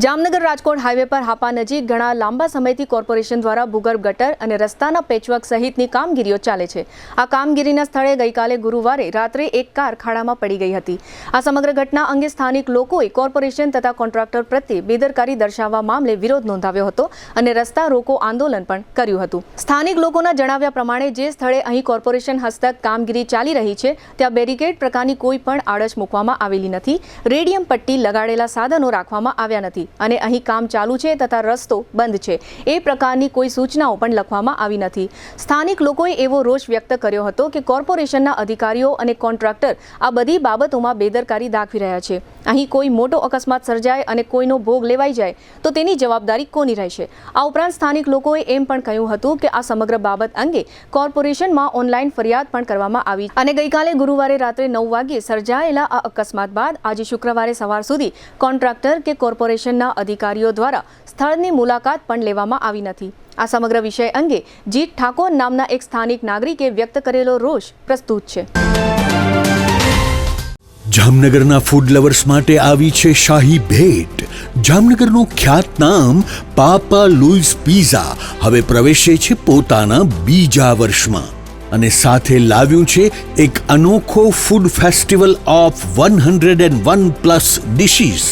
Jamnagar Rajkot highway પર હાપા નજીક ઘણા લાંબા સમયથી કોર્પોરેશન દ્વારા ભૂગર્ભ ગટર અને રસ્તાના પેચવર્ક સહિતની કામગીરીઓ ચાલે છે। આ કામગીરીના સ્થળે ગઈકાલે ગુરુવારે રાત્રે એક કાર ખાડામાં પડી ગઈ હતી। આ સમગ્ર ઘટના અંગે સ્થાનિક લોકોએ કોર્પોરેશન તથા કોન્ટ્રાક્ટર પ્રત્યે બેદરકારી દર્શાવવા મામલે વિરોધ નોંધાવ્યો હતો અને રસ્તા રોકો આંદોલન પણ કર્યું હતું। સ્થાનિક લોકોના જણાવ્યા પ્રમાણે જે સ્થળે અહીં કોર્પોરેશન હસ્તક કામગીરી ચાલી રહી છે ત્યાં બેરિકેડ પ્રકારની કોઈ પણ આડશ મૂકવામાં આવેલી નથી। રેડિયમ પટ્ટી લગાડેલા સાધનો રાખવામાં આવ્યા નથી અને અહીં કામ ચાલુ છે તથા રસ્તો બંધ છે એ પ્રકારની કોઈ સૂચનાઓ પણ લખવામાં આવી નથી। સ્થાનિક લોકોએ એવો રોષ વ્યક્ત કર્યો હતો કે કોર્પોરેશનના અધિકારીઓ અને કોન્ટ્રાક્ટર આ બધી બાબતોમાં બેદરકારી દાખવી રહ્યા છે। અહીં કોઈ મોટો અકસ્માત સર્જાય અને કોઈનો ભોગ લેવાઈ જાય તો તેની જવાબદારી કોની રહેશે? આ ઉપરાંત સ્થાનિક લોકોએ એમ પણ કહ્યું હતું કે આ સમગ્ર બાબત અંગે કોર્પોરેશનમાં ઓનલાઈન ફરિયાદ પણ કરવામાં આવી અને ગઈકાલે ગુરુવારે રાત્રે 9 વાગ્યે સર્જાયેલા આ અકસ્માત બાદ આજે શુક્રવારે સવાર સુધી કોન્ટ્રાક્ટર કે કોર્પોરેશન અધિકારીઓ દ્વારા સ્થળની મુલાકાત પણ લેવામાં આવી નથી। આ સમગ્ર વિષય અંગે જીત ઠાકોર નામના એક સ્થાનિક નાગરિકે વ્યક્ત કરેલો રોષ પ્રસ્તુત છે। જામનગરના ફૂડ લવર્સ માટે આવી છે શાહી ભેટ। જામનગરનું ખ્યાતનામ પાપા લુઈસ પિઝા હવે પ્રવેશે છે પોતાના બીજા વર્ષમાં અને સાથે લાવ્યું છે એક અનોખો food festival of 101+ dishes.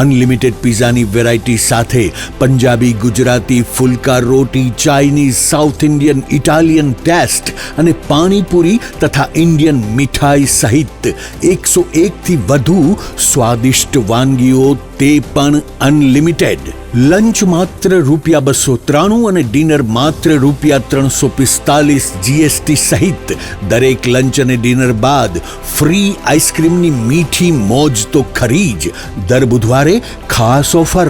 Unlimited પિઝાની વેરાયટી સાથે પંજાબી, ગુજરાતી, ફુલકા રોટી, Chinese, South Indian, Italian taste અને પાણીપુરી તથા ઇન્ડિયન મીઠાઈ સહિત 101થી વધુ સ્વાદિષ્ટ વાનગીઓ, તે પણ અનલિમિટેડ। લંચ માત્ર ₹293 અને ડિનર માત્ર ₹345 GST સહિત દરેક લંચ અને ડિનર બાદ ફ્રી આઈસ્ક્રીમની મીઠી મોજ તો ખરી જ। દર બુધવારે ખાસ ઓફર,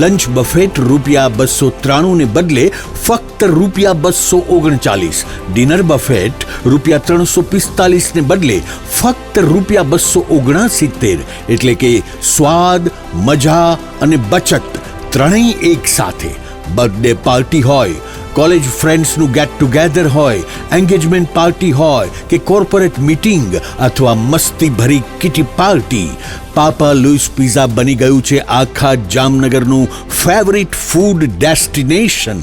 લંચ બફેટ ₹293 ને બદલે ફક્ત ₹239, ડિનર બફેટ ₹345 ને બદલે ફક્ત ₹269, એટલે કે સ્વાદ, મજા અને બચત ત્રણેય એક સાથે। બર્થડે પાર્ટી હોય, કોલેજ ફ્રેન્ડ્સનું ગેટ ટુગેધર હોય, એન્ગેજમેન્ટ પાર્ટી હોય કે કોર્પોરેટ મીટિંગ અથવા મસ્તી ભરી kitty party, Papa Louis Pizza બની ગયું છે આખા જામનગરનું ફેવરિટ ફૂડ ડેસ્ટિનેશન।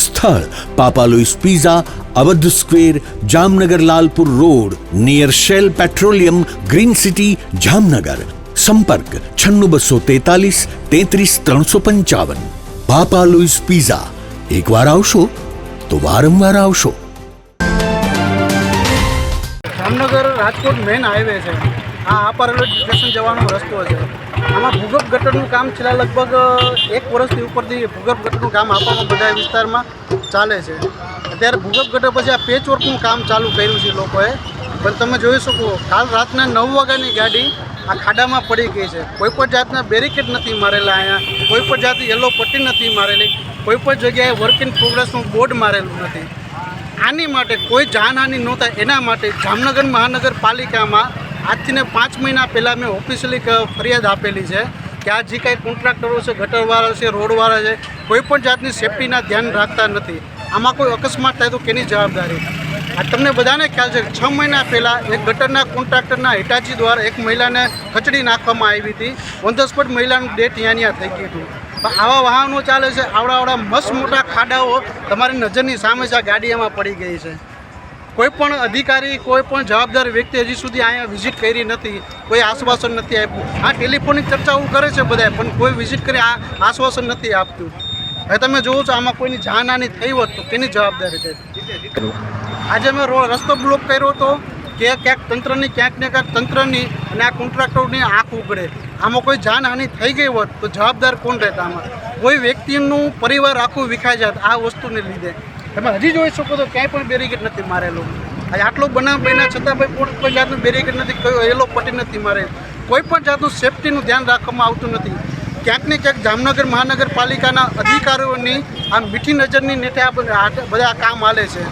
સ્થળ Papa Louis Pizza, Awadh square, Jamnagar Lalpur road, near Shell petroleum, green city, Jamnagar. સંપર્ક 96 243 33 355। પાપા લુઈસ પિઝા, એકવાર આવશો તો વારંવાર આવશો। જામનગર રાજકોટ મેઇન હાઈવે છે। આ આપા રેલવે સ્ટેશન જવાનો રસ્તો છે। આમાં ભૂગર્ભ ગટરનું કામ છેલ્લા લગભગ 1 વર્ષથી ઉપરથી ભૂગર્ભ ગટરનું કામ આપામાં બધા વિસ્તારમાં ચાલે છે। અત્યારે ભૂગર્ભ ગટર પછી આ પેચવર્કનું કામ ચાલુ કર્યું છે લોકોએ, પણ તમે જોઈ શકો કાલ રાતના 9 વાગ્યાની ગાડી આ ખાડામાં પડી ગઈ છે। કોઈ પણ જાતના બેરિકેડ નથી મારેલા, અહીંયા કોઈ પણ જાતની યલો પટ્ટી નથી મારેલી, કોઈ પણ જગ્યાએ વર્ક ઇન પ્રોગ્રેસનું બોર્ડ મારેલું નથી। આની માટે કોઈ જાનહાનિ ન થાય એના માટે જામનગર મહાનગરપાલિકામાં આજથી 5 મહિના પહેલાં મેં ઓફિશિયલી ફરિયાદ આપેલી છે કે આ જે કાંઈ કોન્ટ્રાક્ટરો છે, ગટરવાળા છે, રોડવાળા છે, કોઈ પણ જાતની સેફ્ટીના ધ્યાન રાખતા નથી। આમાં કોઈ અકસ્માત થાય તો કેની જવાબદારી? આ તમને બધાને ખ્યાલ છે કે 6 મહિના પહેલાં એક ગટરના કોન્ટ્રાક્ટરના હિટાચી દ્વારા એક મહિલાને કચડી નાખવામાં આવી હતી। ઓન ધ સ્પોટ મહિલાનું ડેથ અહીંયા થઈ ગયું હતું। પણ આવા વાહનો ચાલે છે, આવડા મસ્ત મોટા ખાડાઓ તમારી નજરની સામે છે, આ ગાડી એમાં પડી ગઈ છે। કોઈ પણ અધિકારી, કોઈ પણ જવાબદાર વ્યક્તિ હજી સુધી અહીંયા વિઝિટ કરી નથી, કોઈ આશ્વાસન નથી આપ્યું। આ ટેલિફોનિક ચર્ચાઓ કરે છે બધા, પણ કોઈ વિઝિટ કરી આ આશ્વાસન નથી આપતું। હવે તમે જોવો છો આમાં કોઈની જાનહાનિ થઈ હોત તો કેની જવાબદારી છે? આજે મેં રસ્તો બ્લોક કર્યો હતો કે ક્યાંક તંત્રની, ક્યાંક ને ક્યાંક તંત્રની અને આ કોન્ટ્રાક્ટરોની આંખ ઉગડે। આમાં કોઈ જાનહાનિ થઈ ગઈ હોત તો જવાબદાર કોણ રહેતા? આમાં કોઈ વ્યક્તિનું પરિવાર આખું વિખાઈ જાત આ વસ્તુને લીધે। તમે હજી જોઈ શકો તો ક્યાંય પણ બેરિકેડ નથી મારેલું। આજે આટલો બનાવ બન્યા છતાં ભાઈ કોઈ જાતનું બેરિકેડ નથી, કોઈ યલો પટ્ટી નથી મારેલી, કોઈ પણ જાતનું સેફ્ટીનું ધ્યાન રાખવામાં આવતું નથી। ક્યાંક ને ક્યાંક જામનગર મહાનગરપાલિકાના અધિકારીઓની આ મીઠી નજરની નેઠે આ બધા કામ હાલે છે।